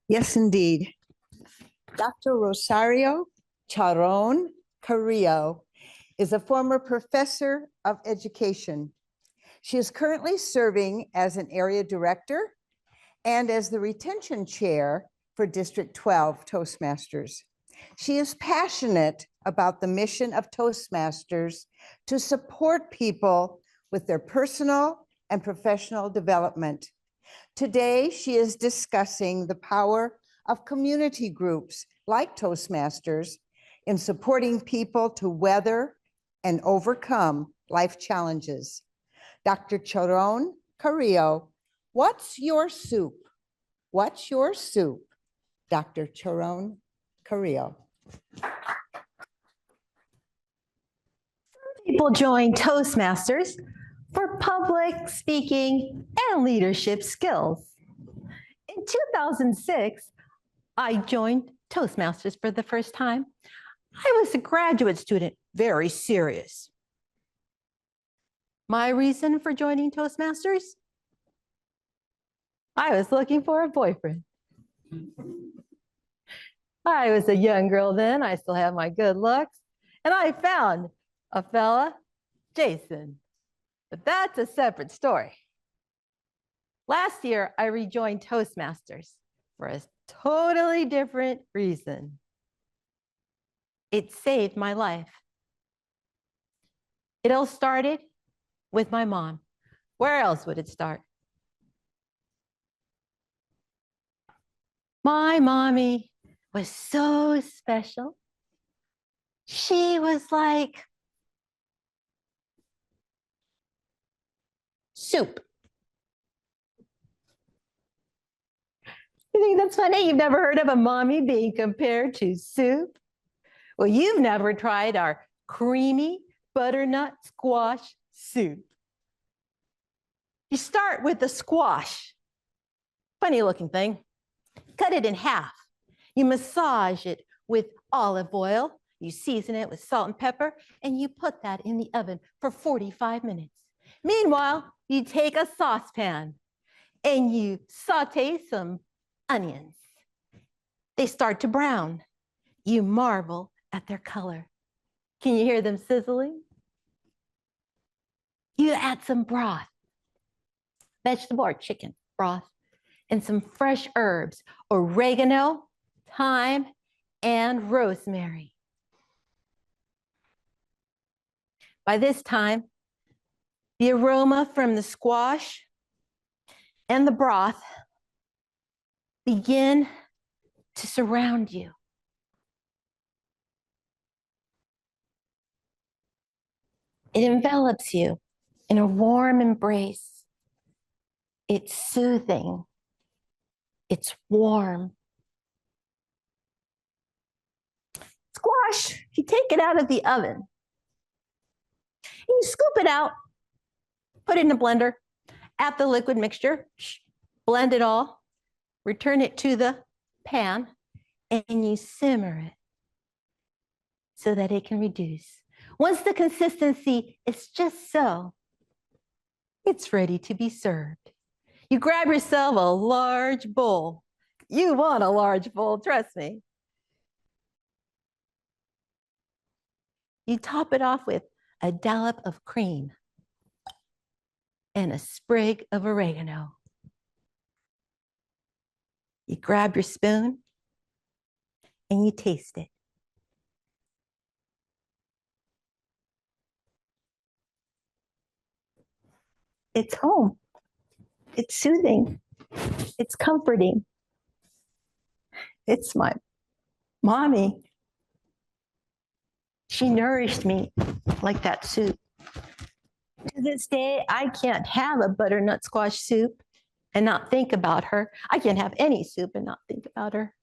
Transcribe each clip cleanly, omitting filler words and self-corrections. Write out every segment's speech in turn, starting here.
Yes, indeed. Dr. Rosario Charon Carrillo is a former professor of education. She is currently serving as an area director and as the retention chair for District 12 Toastmasters. She is passionate about the mission of Toastmasters to support people with their personal and professional development. Today, she is discussing the power of community groups like Toastmasters in supporting people to weather and overcome life challenges. Dr. Charon Carrillo, what's your soup? What's your soup? Dr. Charon Carrillo. People join Toastmasters for public speaking and leadership skills. In 2006, I joined Toastmasters for the first time. I was a graduate student, very serious. My reason for joining Toastmasters? I was looking for a boyfriend. I was a young girl then, I still have my good looks, and I found a fella, Jameson. But that's a separate story. Last year, I rejoined Toastmasters for a totally different reason. It saved my life. It all started with my mom. Where else would it start? My mommy was so special. She was like soup. You think that's funny? You've never heard of a mommy being compared to soup? Well, you've never tried our creamy butternut squash soup. You start with the squash. Funny looking thing. Cut it in half. You massage it with olive oil. You season it with salt and pepper, and you put that in the oven for 45 minutes. Meanwhile, you take a saucepan and you saute some onions. They start to brown. You marvel at their color. Can you hear them sizzling? You add some broth, vegetable or chicken broth, and some fresh herbs, oregano, thyme, and rosemary. By this time, the aroma from the squash and the broth begin to surround you. It envelops you in a warm embrace. It's soothing. It's warm. Squash, you take it out of the oven. And you scoop it out, put it in a blender, add the liquid mixture, blend it all, return it to the pan, and you simmer it so that it can reduce. Once the consistency is just so, it's ready to be served. You grab yourself a large bowl. You want a large bowl, trust me. You top it off with a dollop of cream and a sprig of oregano. You grab your spoon and you taste it. It's home. It's soothing. It's comforting. It's my mommy. She nourished me like that soup. To this day, I can't have a butternut squash soup and not think about her. I can't have any soup and not think about her.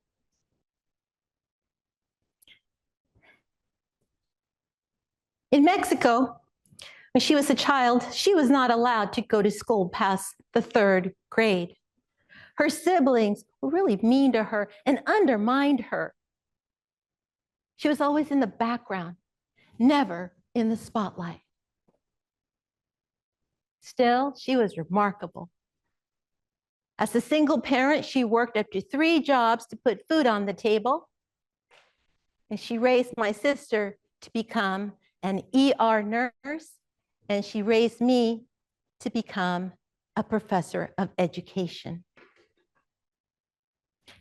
In Mexico, when she was a child, she was not allowed to go to school past the 3rd grade. Her siblings were really mean to her and undermined her. She was always in the background, never in the spotlight. Still, she was remarkable. As a single parent, she worked up to 3 jobs to put food on the table. And she raised my sister to become an ER nurse, and she raised me to become a professor of education.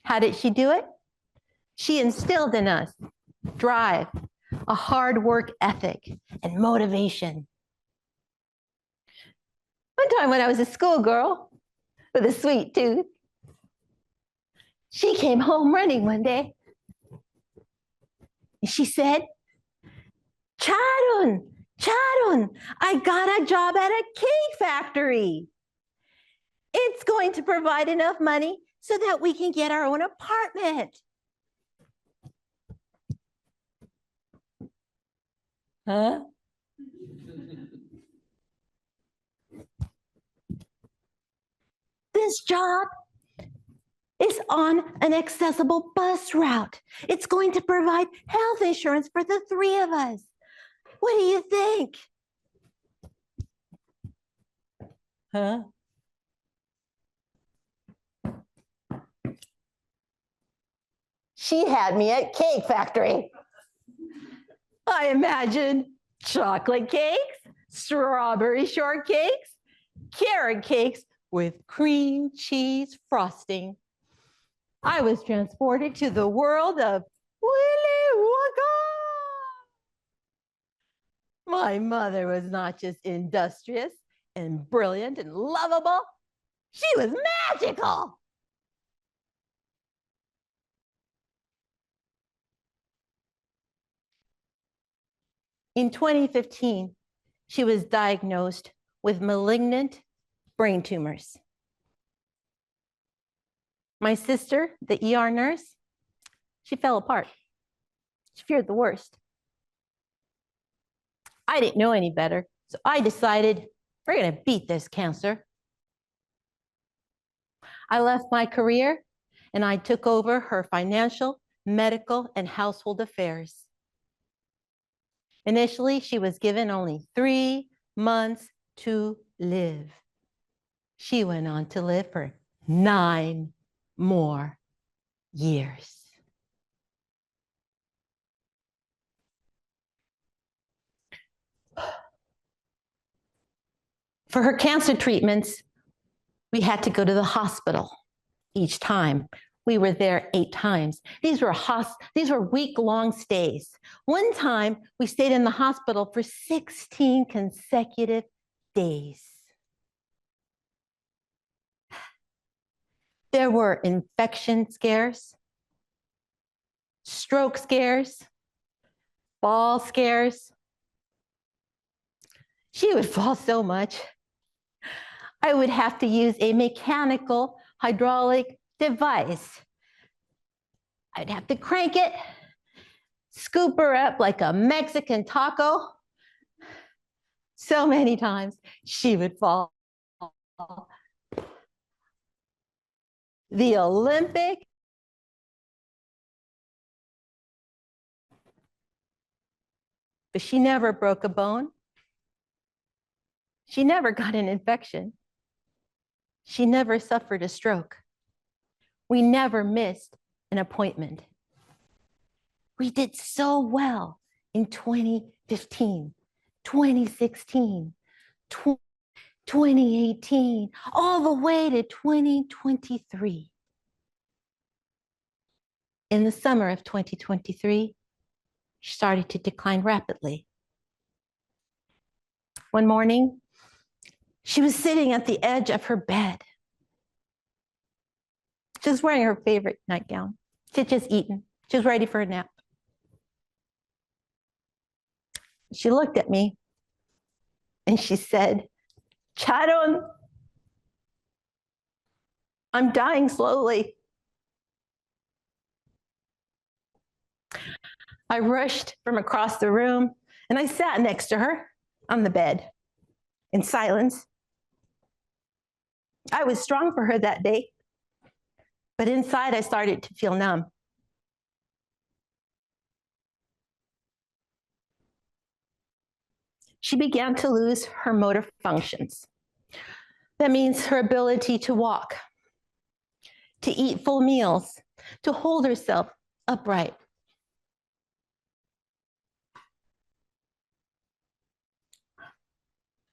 How did she do it? She instilled in us drive, a hard work ethic, and motivation. One time when I was a schoolgirl with a sweet tooth, she came home running one day. And she said, Charon, Charon, I got a job at a cake factory. It's going to provide enough money so that we can get our own apartment. Huh? This job is on an accessible bus route. It's going to provide health insurance for the 3 of us. What do you think? Huh? She had me at cake factory. I imagine chocolate cakes, strawberry shortcakes, carrot cakes with cream cheese frosting. I was transported to the world of Willy Wonka. My mother was not just industrious and brilliant and lovable. She was magical. In 2015, she was diagnosed with malignant brain tumors. My sister, the ER nurse, she fell apart. She feared the worst. I didn't know any better, so I decided we're going to beat this cancer. I left my career and I took over her financial, medical, and household affairs. Initially, she was given only 3 months to live. She went on to live for 9 more years. For her cancer treatments, we had to go to the hospital each time. We were there 8 times. These were week-long stays. One time, we stayed in the hospital for 16 consecutive days. There were infection scares, stroke scares, fall scares. She would fall so much. I would have to use a mechanical hydraulic device. I'd have to crank it, scoop her up like a Mexican taco. So many times she would fall. The Olympic but she never broke a bone. She never got an infection. She never suffered a stroke. We never missed an appointment. We did so well in 2015, 2016, 2018, all the way to 2023. In the summer of 2023, she started to decline rapidly. One morning, she was sitting at the edge of her bed. She was wearing her favorite nightgown. She had just eaten. She was ready for a nap. She looked at me and she said, Charon, I'm dying slowly. I rushed from across the room and I sat next to her on the bed in silence. I was strong for her that day, but inside I started to feel numb. She began to lose her motor functions. That means her ability to walk, to eat full meals, to hold herself upright.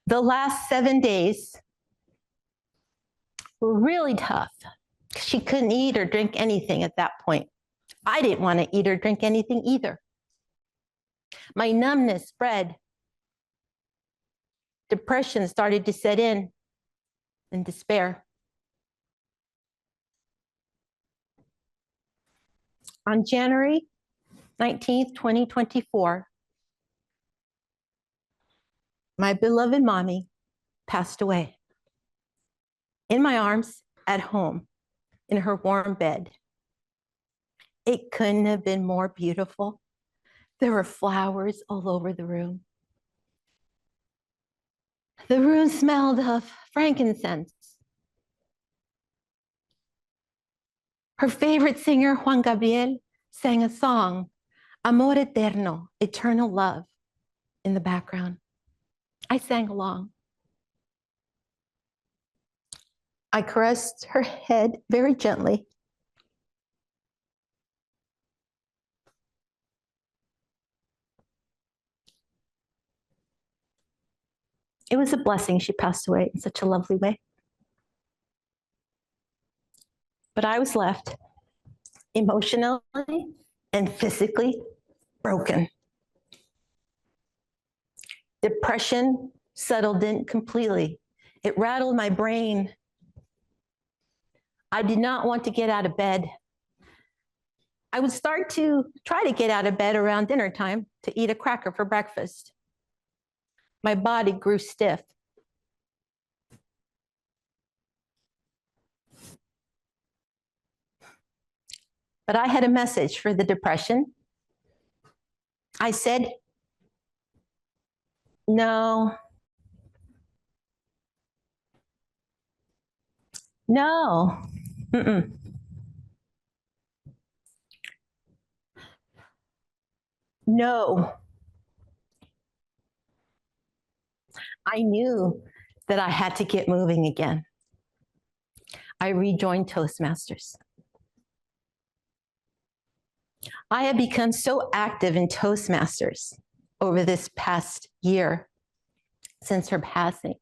The last 7 days were really tough. She couldn't eat or drink anything at that point. I didn't want to eat or drink anything either. My numbness spread. Depression started to set in and despair. On January 19th, 2024, my beloved mommy passed away. In my arms, at home, in her warm bed. It couldn't have been more beautiful. There were flowers all over the room. The room smelled of frankincense. Her favorite singer, Juan Gabriel, sang a song, Amor Eterno, Eternal Love, in the background. I sang along. I caressed her head very gently. It was a blessing she passed away in such a lovely way. But I was left emotionally and physically broken. Depression settled in completely. It rattled my brain. I did not want to get out of bed. I would start to try to get out of bed around dinner time to eat a cracker for breakfast. My body grew stiff. But I had a message for the depression. I said, no, no, mm-mm. No. I knew that I had to get moving again. I rejoined Toastmasters. I have become so active in Toastmasters over this past year since her passing.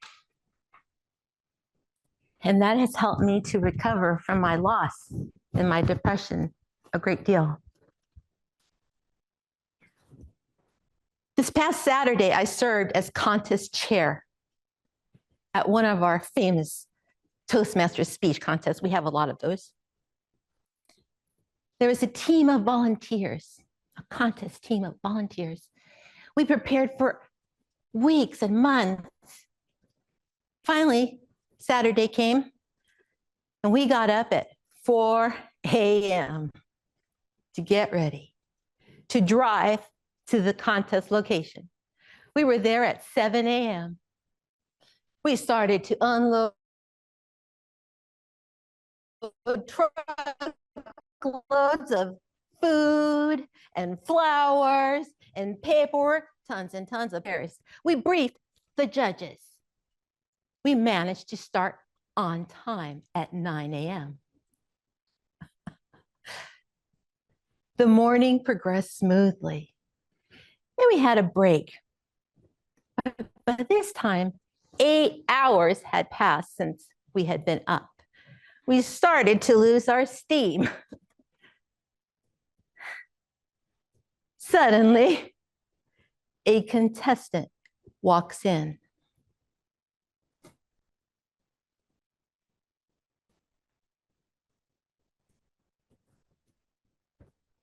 And that has helped me to recover from my loss and my depression a great deal. This past Saturday, I served as contest chair at one of our famous Toastmasters speech contests. We have a lot of those. There was a team of volunteers, a contest team of volunteers. We prepared for weeks and months. Finally, Saturday came, and we got up at 4 a.m. to get ready, to drive to the contest location. We were there at 7 a.m. We started to unload truckloads of food and flowers and paperwork, tons and tons of papers. We briefed the judges. We managed to start on time at 9 a.m. The morning progressed smoothly. Then we had a break. But this time, 8 hours had passed since we had been up. We started to lose our steam. Suddenly, a contestant walks in.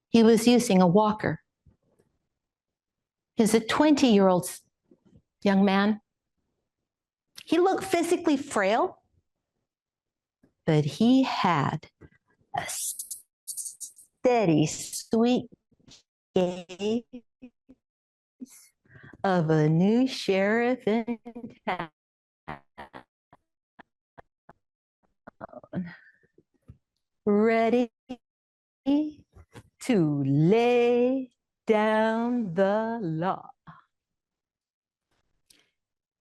He was using a walker. He's a 20-year-old young man. He looked physically frail, but he had a steady, sweet gaze of a new sheriff in town. Ready to lay down the law.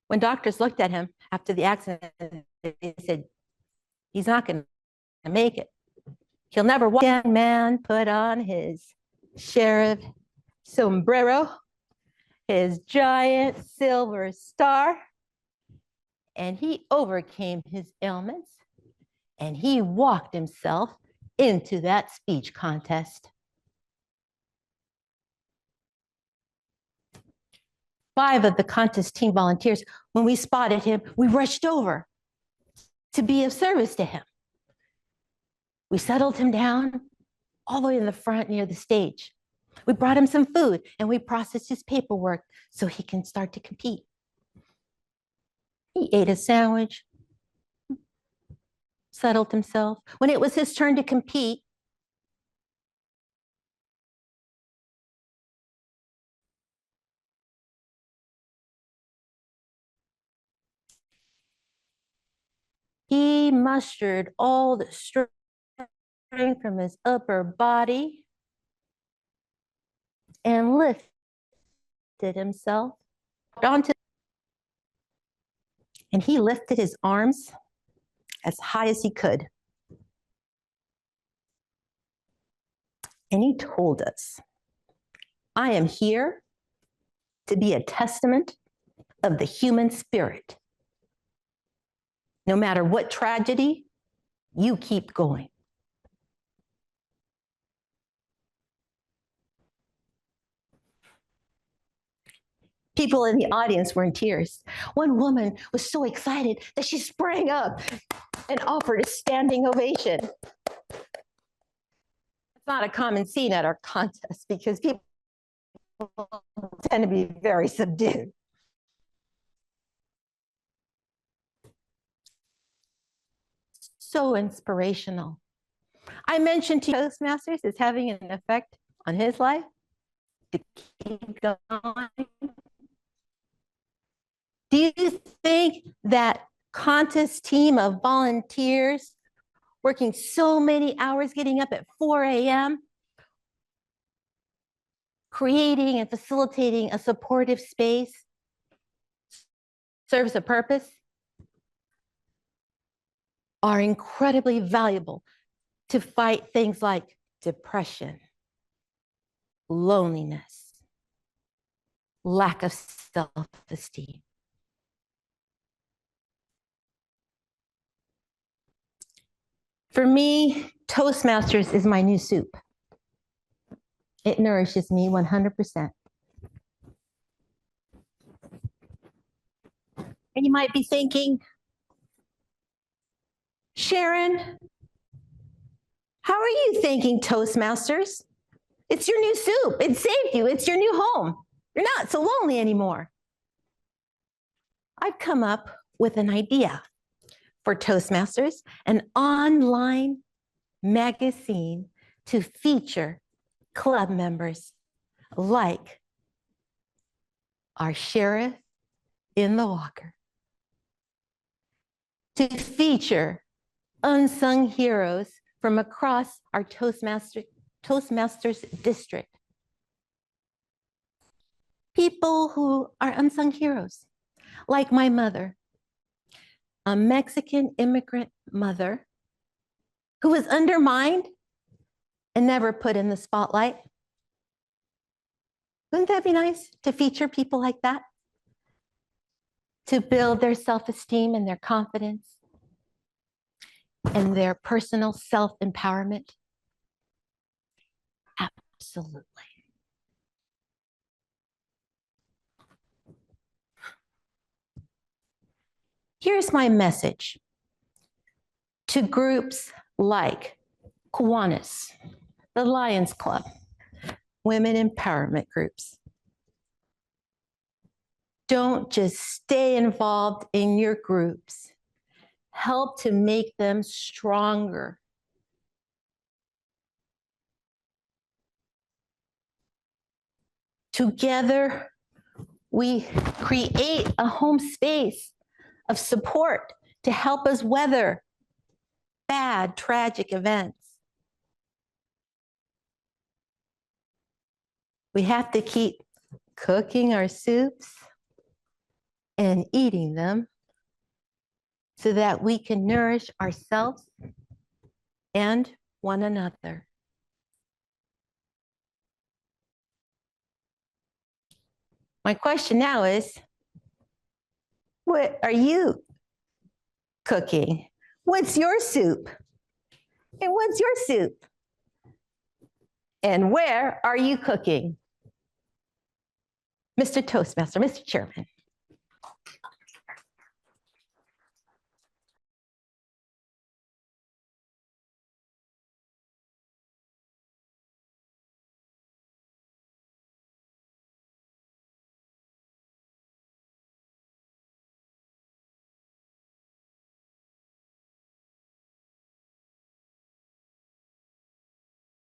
When doctors looked at him after the accident, they said, he's not going to make it. He'll never walk again. Man put on his sheriff sombrero, his giant silver star, and he overcame his ailments, and he walked himself into that speech contest. 5 of the contest team volunteers, when we spotted him, we rushed over to be of service to him. We settled him down all the way in the front near the stage. We brought him some food and we processed his paperwork so he can start to compete. He ate a sandwich, settled himself. When it was his turn to compete, he mustered all the strength from his upper body and lifted himself onto, and he lifted his arms as high as he could. And he told us, I am here to be a testament of the human spirit. No matter what tragedy, you keep going. People in the audience were in tears. One woman was so excited that she sprang up and offered a standing ovation. It's not a common scene at our contest because people tend to be very subdued. So inspirational. I mentioned Toastmasters is having an effect on his life to keep going. Do you think that contest team of volunteers working so many hours, getting up at 4 a.m., creating and facilitating a supportive space serves a purpose, are incredibly valuable to fight things like depression, loneliness, lack of self-esteem? For me, Toastmasters is my new soup. It nourishes me 100%. And you might be thinking, Sharon, how are you thanking Toastmasters? It's your new soup. It saved you. It's your new home. You're not so lonely anymore. I've come up with an idea for Toastmasters, an online magazine to feature club members like our sheriff in the walker, to feature unsung heroes from across our Toastmasters district. People who are unsung heroes, like my mother, a Mexican immigrant mother who was undermined and never put in the spotlight. Wouldn't that be nice to feature people like that? To build their self-esteem and their confidence and their personal self-empowerment? Absolutely. Here's my message to groups like Kiwanis, the Lions Club, women empowerment groups. Don't just stay involved in your groups. Help to make them stronger. Together, we create a home space of support to help us weather bad, tragic events. We have to keep cooking our soups and eating them so that we can nourish ourselves and one another. My question now is, what are you cooking? What's your soup? And what's your soup? And where are you cooking? Mr. Toastmaster, Mr. Chairman.